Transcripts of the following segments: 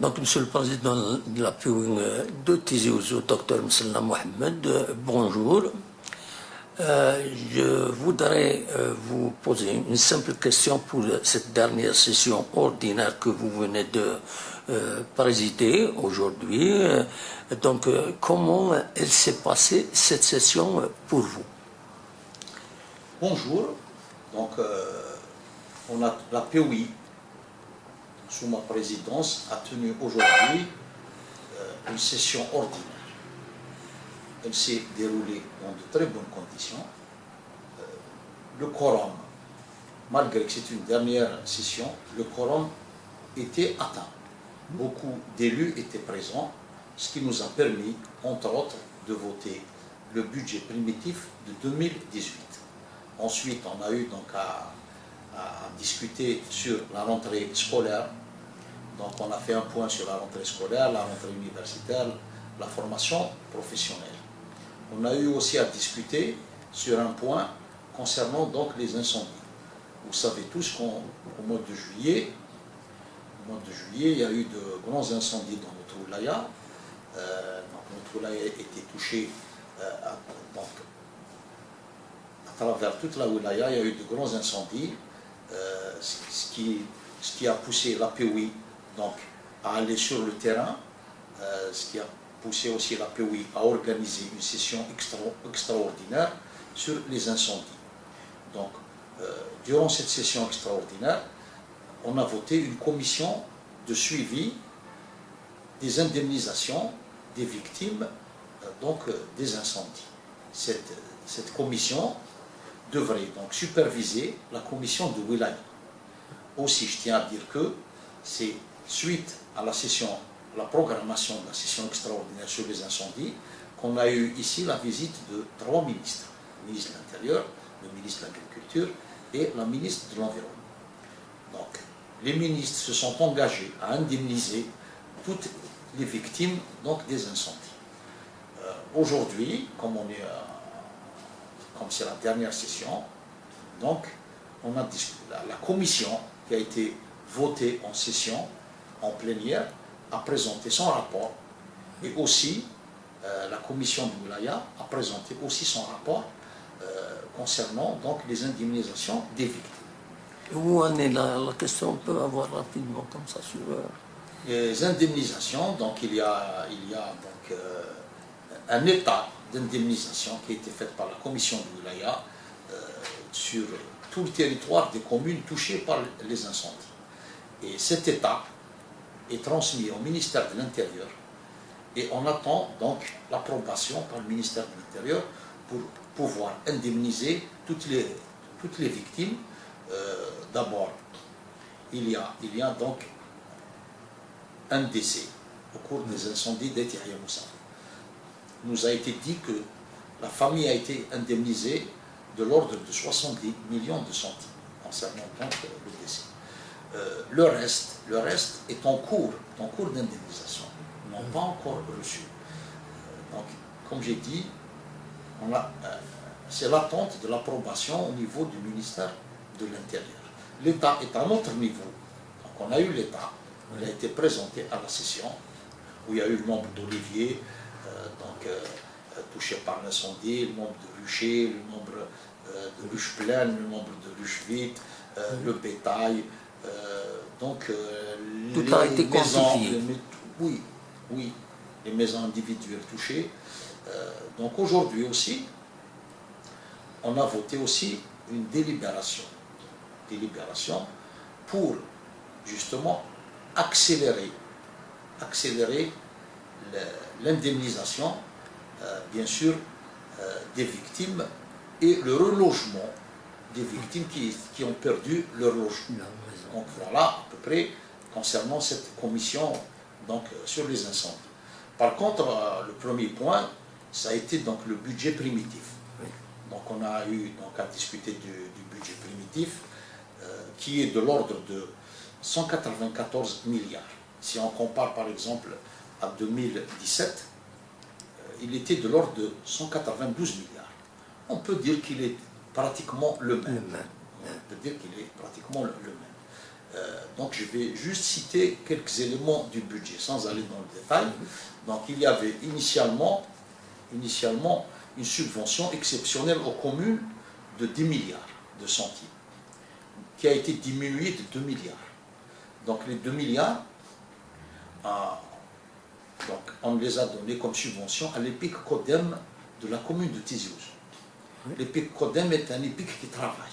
Donc, Monsieur le Président de la PUIN de Tizi Ouzou, Dr Msella Mohamed, bonjour. Je voudrais vous poser une simple question pour cette dernière session ordinaire que vous venez de présider aujourd'hui. Donc, comment elle s'est passée cette session pour vous? Bonjour. Donc, on a la PUI, sous ma présidence, a tenu aujourd'hui une session ordinaire. Elle s'est déroulée dans de très bonnes conditions. Le quorum, malgré que c'est une dernière session, le quorum était atteint. Beaucoup d'élus étaient présents, ce qui nous a permis, entre autres, de voter le budget primitif de 2018. Ensuite, on a eu donc à discuter sur la rentrée scolaire. Donc, on a fait un point sur la rentrée scolaire, la rentrée universitaire, la formation professionnelle. On a eu aussi à discuter sur un point concernant donc les incendies. Vous savez tous qu'au mois de juillet, il y a eu de grands incendies dans notre wilaya. Notre wilaya a été touchée à travers toute la wilaya, il y a eu de grands incendies, ce qui a poussé la PUI donc, à aller sur le terrain, ce qui a poussé aussi la PUI à organiser une session extraordinaire sur les incendies. Donc, durant cette session extraordinaire, on a voté une commission de suivi des indemnisations des victimes des incendies. Cette commission devrait donc superviser la commission de wilaya. Aussi, je tiens à dire que c'est suite à la programmation de la session extraordinaire sur les incendies qu'on a eu ici la visite de 3 ministres. Le ministre de l'Intérieur, le ministre de l'Agriculture et la ministre de l'Environnement. Donc, les ministres se sont engagés à indemniser toutes les victimes des incendies. Aujourd'hui, comme c'est la dernière session, donc on a la commission qui a été votée en session, en plénière, a présenté son rapport, et aussi la commission de Wilaya a présenté aussi son rapport concernant donc les indemnisations des victimes. Où en est la question? On peut avoir rapidement comme ça sur... Les indemnisations, donc il y a donc un état d'indemnisation qui a été fait par la commission de Wilaya sur tout le territoire des communes touchées par les incendies. Et cet état est transmis au ministère de l'Intérieur et on attend donc l'approbation par le ministère de l'Intérieur pour pouvoir indemniser toutes les victimes. D'abord, il y a donc un décès au cours des incendies d'Eti Yahya Moussa. Il nous a été dit que la famille a été indemnisée de l'ordre de 70 millions de centimes concernant donc le décès. Le reste est en cours d'indemnisation. Ils n'ont pas encore reçu. Donc, comme j'ai dit, c'est l'attente de l'approbation au niveau du ministère de l'Intérieur. L'État est à notre niveau. Donc, on a eu l'État. Il a été présenté à la session où il y a eu le nombre d'oliviers touchés par l'incendie, le nombre de ruchers, le nombre de ruches pleines, le nombre de ruches vides, le bétail. Tout a été quantifié. Oui, les maisons individuelles touchées. Donc aujourd'hui aussi, on a voté aussi une délibération pour justement accélérer l'indemnisation, bien sûr, des victimes et le relogement des victimes qui ont perdu leur logement. Donc voilà à peu près concernant cette commission sur les incendies. Par contre, le premier point, ça a été donc le budget primitif. Donc on a eu à discuter du budget primitif qui est de l'ordre de 194 milliards. Si on compare par exemple à 2017, il était de l'ordre de 192 milliards. On peut dire qu'il est pratiquement le même. On peut dire qu'il est pratiquement le même. Donc je vais juste citer quelques éléments du budget, sans aller dans le détail. Donc il y avait initialement une subvention exceptionnelle aux communes de 10 milliards de centimes, qui a été diminuée de 2 milliards. Donc les 2 milliards, donc on les a donnés comme subvention à l'EPIC Codem de la commune de Tizi Ouzou. L'EPIC Codem est un EPIC qui travaille,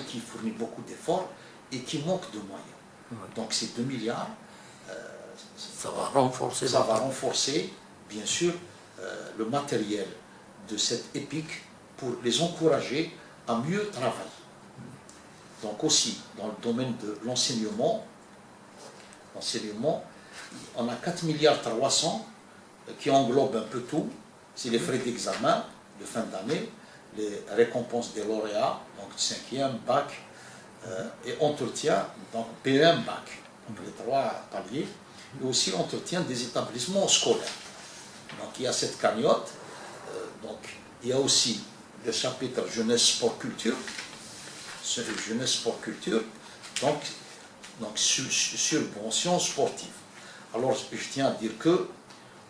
qui fournit beaucoup d'efforts et qui manque de moyens. Donc ces 2 milliards, ça va renforcer, bien sûr, le matériel de cette EPIC pour les encourager à mieux travailler. Donc aussi, dans le domaine de l'enseignement, on a 4 milliards 300 qui englobent un peu tout. C'est les frais d'examen de fin d'année, les récompenses des lauréats, donc 5e, bac, et entretien, donc PM, bac, donc les 3 paliers, et aussi entretien des établissements scolaires. Donc il y a cette cagnotte, donc il y a aussi le chapitre jeunesse sport culture, donc subvention sportive. Alors je tiens à dire que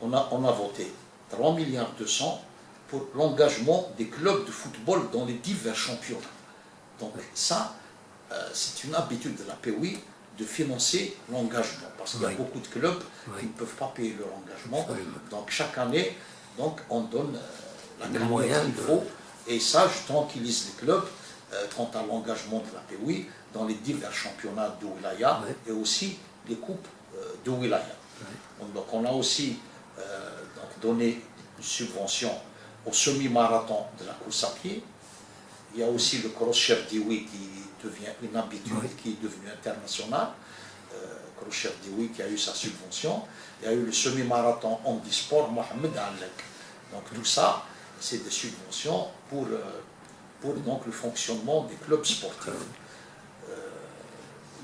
on a voté 3 milliards 200 pour l'engagement des clubs de football dans les divers championnats. Donc ça, c'est une habitude de la POI de financer l'engagement, parce qu'il y a beaucoup de clubs qui ne peuvent pas payer leur engagement. Donc chaque année, donc, on donne la cagnotte qu'il faut, et ça, je tranquillise les clubs quant à l'engagement de la POI dans les divers championnats de Wilaya et aussi les coupes de Wilaya. Donc on a aussi donné une subvention au semi-marathon de la course à pied. Il y a aussi le cross chef Dioui qui devient une habitude, qui est devenu international. Cross chef Dioui qui a eu sa subvention. Il y a eu le semi-marathon handisport Mohamed Alek. Donc tout ça, c'est des subventions pour donc, le fonctionnement des clubs sportifs.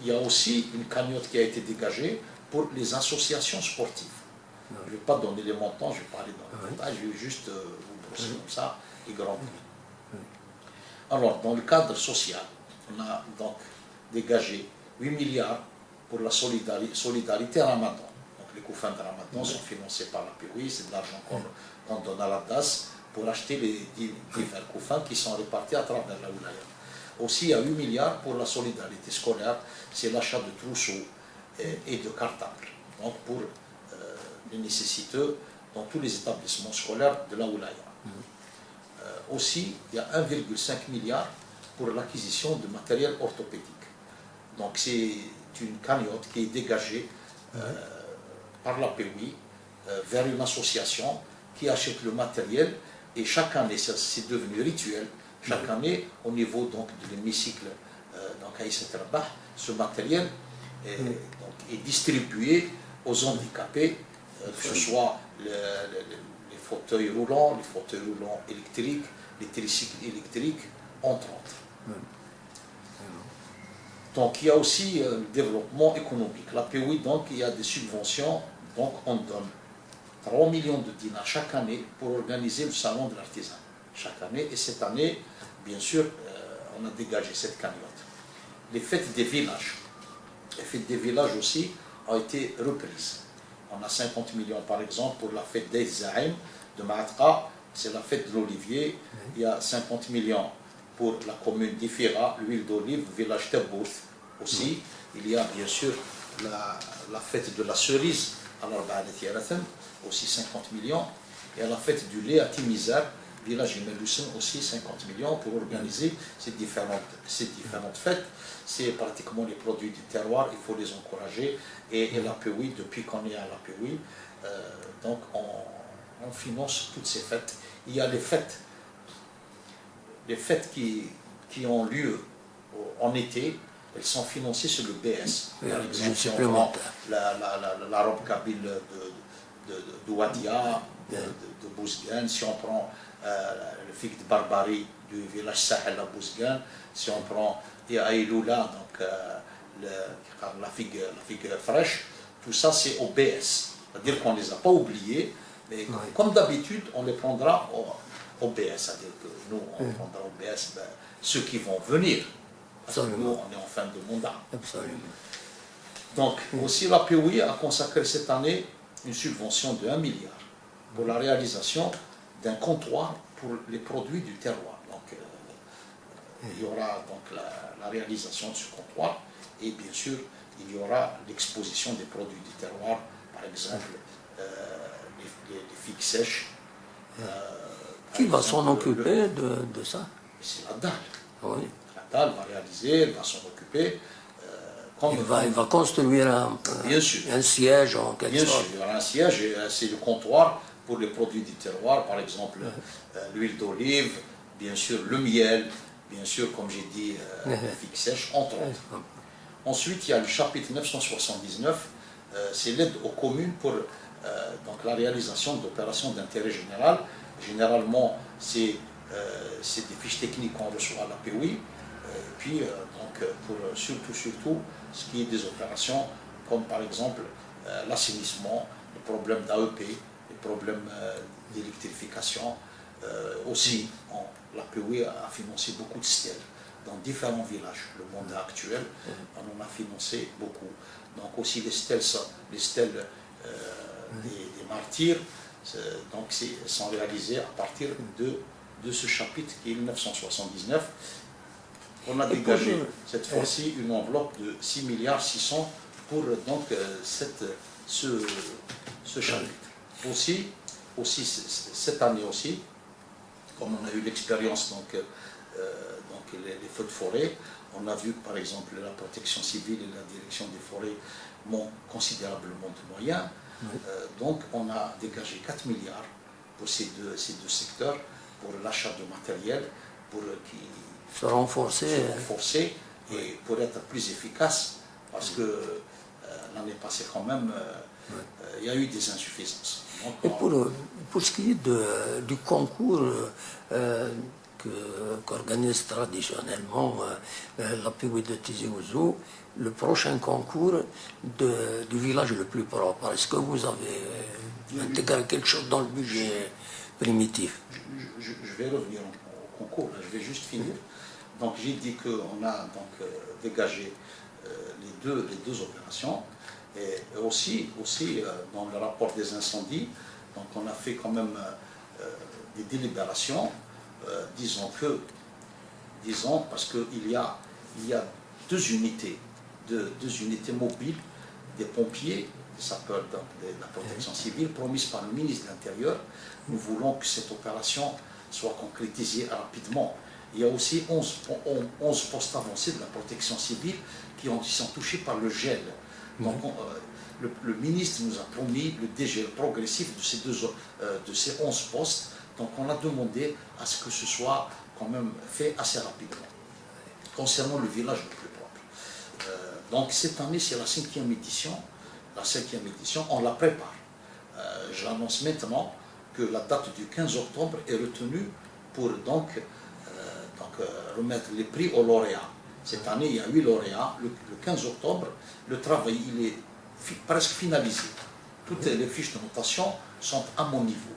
Il y a aussi une cagnotte qui a été dégagée pour les associations sportives. Je ne vais pas donner les montants, je vais parler dans le détail, je vais juste vous brosser comme ça les grands points. Alors, dans le cadre social, on a donc dégagé 8 milliards pour la solidarité Ramadan. Donc les couffins de Ramadan sont financés par la POI, c'est de l'argent qu'on donne à la DAS pour acheter les divers couffins qui sont répartis à travers la Wilaya. Aussi, il y a 8 milliards pour la solidarité scolaire, c'est l'achat de trousseaux et de cartables. Donc pour les nécessiteux dans tous les établissements scolaires de la Wilaya. Aussi, il y a 1,5 milliard pour l'acquisition de matériel orthopédique. Donc c'est une cagnotte qui est dégagée par la POI vers une association qui achète le matériel, et chaque année, c'est devenu rituel, chaque année, au niveau donc, de l'hémicycle à Issat Rabah, ce matériel est distribué aux handicapés, que ce soit les fauteuils roulants électriques, les tricycles électriques, entre autres. Donc il y a aussi le développement économique. La POI, donc, il y a des subventions, donc on donne 3 millions de dinars chaque année pour organiser le salon de l'artisan. Chaque année, et cette année, bien sûr, on a dégagé cette cagnotte. Les fêtes des villages. Les fêtes des villages aussi ont été reprises. On a 50 millions par exemple pour la fête des Zaïm de Ma'atka, c'est la fête de l'olivier. Il y a 50 millions pour la commune d'Ifira, l'huile d'olive, village Tebouth aussi. Il y a bien sûr la fête de la cerise à l'Arba'adat Yarathan, aussi 50 millions. Et à la fête du lait à Timizar, village Imeloussen, aussi 50 millions pour organiser ces différentes fêtes. C'est pratiquement les produits du terroir, il faut les encourager. Et la POI, depuis qu'on est à la POI, donc on finance toutes ces fêtes. Il y a les fêtes qui ont lieu en été, elles sont financées sur le BS. Par exemple, si on prend la robe kabyle de Wadia, de Bouzgane, si on prend le figue de Barbarie du village Sahel à Bouzgane, si on prend Aïloula, donc la figue fraîche, tout ça c'est au BS. C'est-à-dire qu'on ne les a pas oubliés, mais comme d'habitude, on les prendra au BS. C'est-à-dire que nous, on prendra au BS ceux qui vont venir. Parce que nous, on est en fin de mandat. Absolument. Donc, aussi la POI a consacré cette année une subvention de 1 milliard pour la réalisation d'un comptoir pour les produits du terroir. Donc, il y aura donc la réalisation de ce comptoir et bien sûr, il y aura l'exposition des produits du terroir, par exemple les figues sèches. Qui va s'en occuper de ça? C'est la dalle. Oui. La dalle va réaliser, elle va s'en occuper. Il va construire un siège en quelque sorte. Bien sûr, il y aura un siège, c'est le comptoir pour les produits du terroir, par exemple l'huile d'olive, bien sûr le miel, bien sûr, comme j'ai dit, les figues sèches, entre autres. Ensuite, il y a le chapitre 979, c'est l'aide aux communes pour donc, la réalisation d'opérations d'intérêt général. Généralement, c'est des fiches techniques qu'on reçoit à la POI, et puis donc, pour surtout ce qui est des opérations comme par exemple l'assainissement, les problèmes d'AEP, les problèmes d'électrification. Aussi, la POI a financé beaucoup de stèles dans différents villages. Le monde actuel, on en a financé beaucoup. Donc aussi les stèles des martyrs, donc sont réalisées à partir de ce chapitre qui est 1979. On a dégagé cette fois-ci une enveloppe de 6 milliards 600 pour donc ce chapitre. Aussi cette année aussi, comme on a eu l'expérience donc les feux de forêt, on a vu que par exemple la protection civile et la direction des forêts manquent considérablement de moyens. Donc on a dégagé 4 milliards pour ces deux secteurs, pour l'achat de matériel, pour qu'ils se renforcer et pour être plus efficace, parce que l'année passée quand même, il y a eu des insuffisances. Donc, et pour ce qui est du concours qu'organise traditionnellement la POI de Tizi Ouzou, le prochain concours du village le plus propre, est-ce que vous avez intégré quelque chose dans le budget primitif? Je vais revenir au concours, là, je vais juste finir. Donc j'ai dit qu'on a donc dégagé les deux opérations. Et aussi dans le rapport des incendies, donc on a fait quand même des délibérations, disons parce qu'il y a deux unités mobiles, des pompiers, des sapeurs de la protection civile, promises par le ministre de l'Intérieur. Nous voulons que cette opération soit concrétisée rapidement. Il y a aussi 11 postes avancés de la protection civile qui sont touchés par le gel. Donc, le ministre nous a promis le dégel progressif de ces 11 postes. Donc, on a demandé à ce que ce soit quand même fait assez rapidement. Concernant le village le plus propre. Donc, cette année, c'est la 5e édition. La 5e édition, on la prépare. J'annonce maintenant que la date du 15 octobre est retenue pour donc remettre les prix aux lauréats. Cette année, il y a 8 lauréats. Le 15 octobre, le travail il est presque finalisé. Toutes les fiches de notation sont à mon niveau.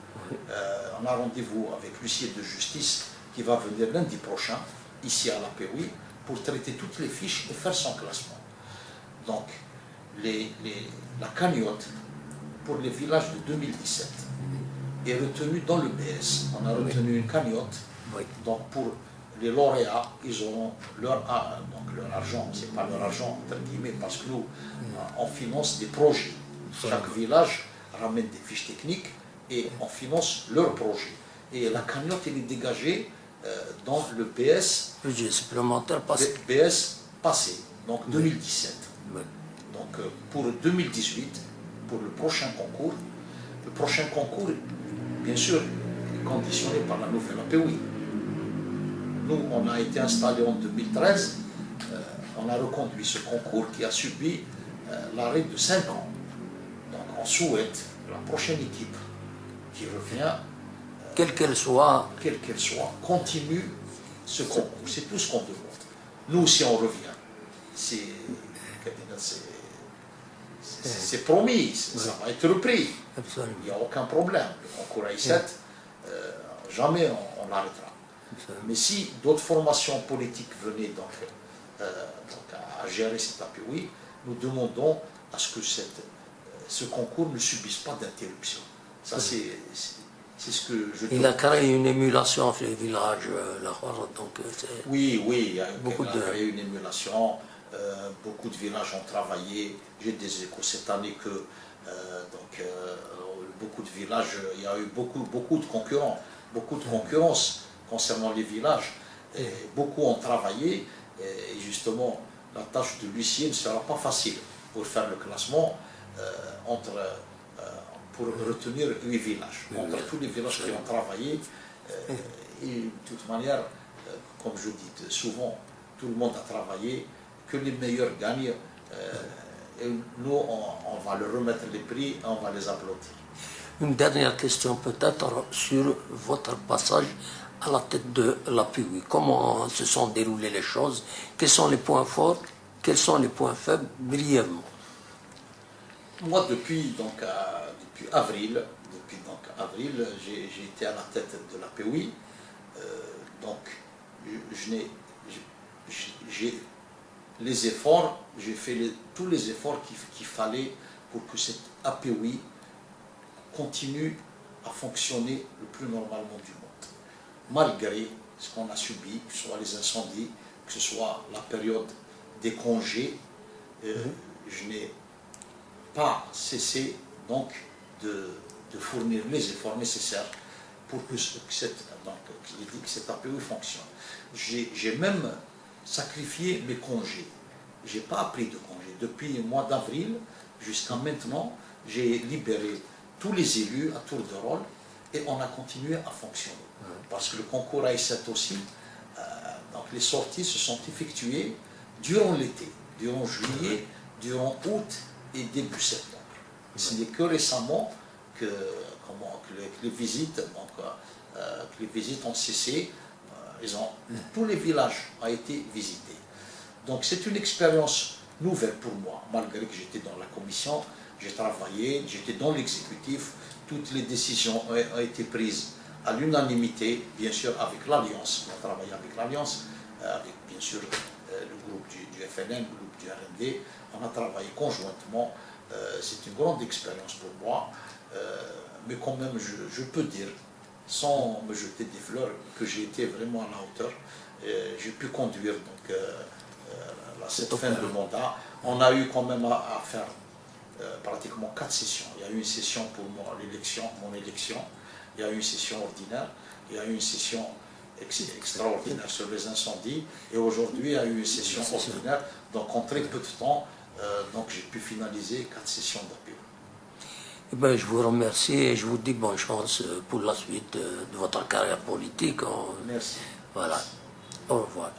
On a rendez-vous avec l'huissier de justice qui va venir lundi prochain, ici à la POI, pour traiter toutes les fiches et faire son classement. Donc, la cagnotte pour les villages de 2017 est retenue dans le BS. On a retenu une cagnotte. Donc, pour les lauréats, ils auront leur argent. Ce n'est pas leur argent, entre guillemets, parce que nous, on finance des projets. Chaque village ramène des fiches techniques et on finance leurs projets. Et la cagnotte, elle est dégagée dans le BS. Budget supplémentaire passé. BS passé, donc 2017. Donc pour 2018, pour le prochain concours, bien sûr, est conditionné par la nouvelle APOI. Nous, on a été installés en 2013, on a reconduit ce concours qui a subi l'arrêt de 5 ans. Donc on souhaite la prochaine équipe qui revient, quelle qu'elle soit, continue ce concours. C'est tout ce qu'on demande. Nous, si on revient, c'est promis, ça va être repris. Absolument. Il n'y a aucun problème. Le concours AI7, jamais on l'arrêtera. Mais si d'autres formations politiques venaient donc à gérer cet APOI, nous demandons à ce que ce concours ne subisse pas d'interruption. Ça, c'est ce que je... Il a créé une émulation entre les villages, donc oui, il y a créé une émulation. Beaucoup de villages ont travaillé. J'ai des échos cette année que beaucoup de villages, il y a eu beaucoup de concurrents, beaucoup de concurrence concernant les villages. Et beaucoup ont travaillé. Et justement, la tâche de l'huissier ne sera pas facile pour faire le classement pour retenir 8 villages. Entre tous les villages qui ont travaillé, et de toute manière, comme je dis souvent, tout le monde a travaillé, que les meilleurs gagnent, et nous, on va leur remettre les prix et on va les applaudir. Une dernière question peut-être sur votre passage à la tête de l'APOI. Comment se sont déroulées les choses? Quels sont les points forts? Quels sont les points faibles? Brièvement. Moi, depuis avril, j'ai été à la tête de l'APOI. Les efforts, j'ai fait tous les efforts qu'il fallait pour que cette APOI continue à fonctionner le plus normalement du monde. Malgré ce qu'on a subi, que ce soit les incendies, que ce soit la période des congés, je n'ai pas cessé donc de fournir les efforts nécessaires pour que cette APOI fonctionne. J'ai même sacrifié mes congés. Je n'ai pas pris de congés. Depuis le mois d'avril jusqu'à maintenant, j'ai libéré tous les élus à tour de rôle et on a continué à fonctionner. Parce que le concours AI7 aussi, donc les sorties se sont effectuées durant l'été, durant juillet, durant août et début septembre. Ce n'est que récemment que les visites ont cessé. Tous les villages ont été visités. Donc c'est une expérience nouvelle pour moi, malgré que j'étais dans la commission, j'ai travaillé, j'étais dans l'exécutif, toutes les décisions ont été prises à l'unanimité, bien sûr avec l'Alliance, on a travaillé avec l'Alliance, avec bien sûr le groupe du FNN, le groupe du RND, on a travaillé conjointement, c'est une grande expérience pour moi, mais quand même je peux dire, sans me jeter des fleurs, que j'ai été vraiment à la hauteur. J'ai pu conduire donc, cette fin de mandat. On a eu quand même à faire pratiquement 4 sessions. Il y a eu une session pour mon élection, il y a eu une session ordinaire, il y a eu une session extraordinaire sur les incendies, et aujourd'hui il y a eu une session ordinaire. Donc en très peu de temps, j'ai pu finaliser 4 sessions d'APOI. Eh bien, je vous remercie et je vous dis bonne chance pour la suite de votre carrière politique. Merci. Voilà. Au revoir.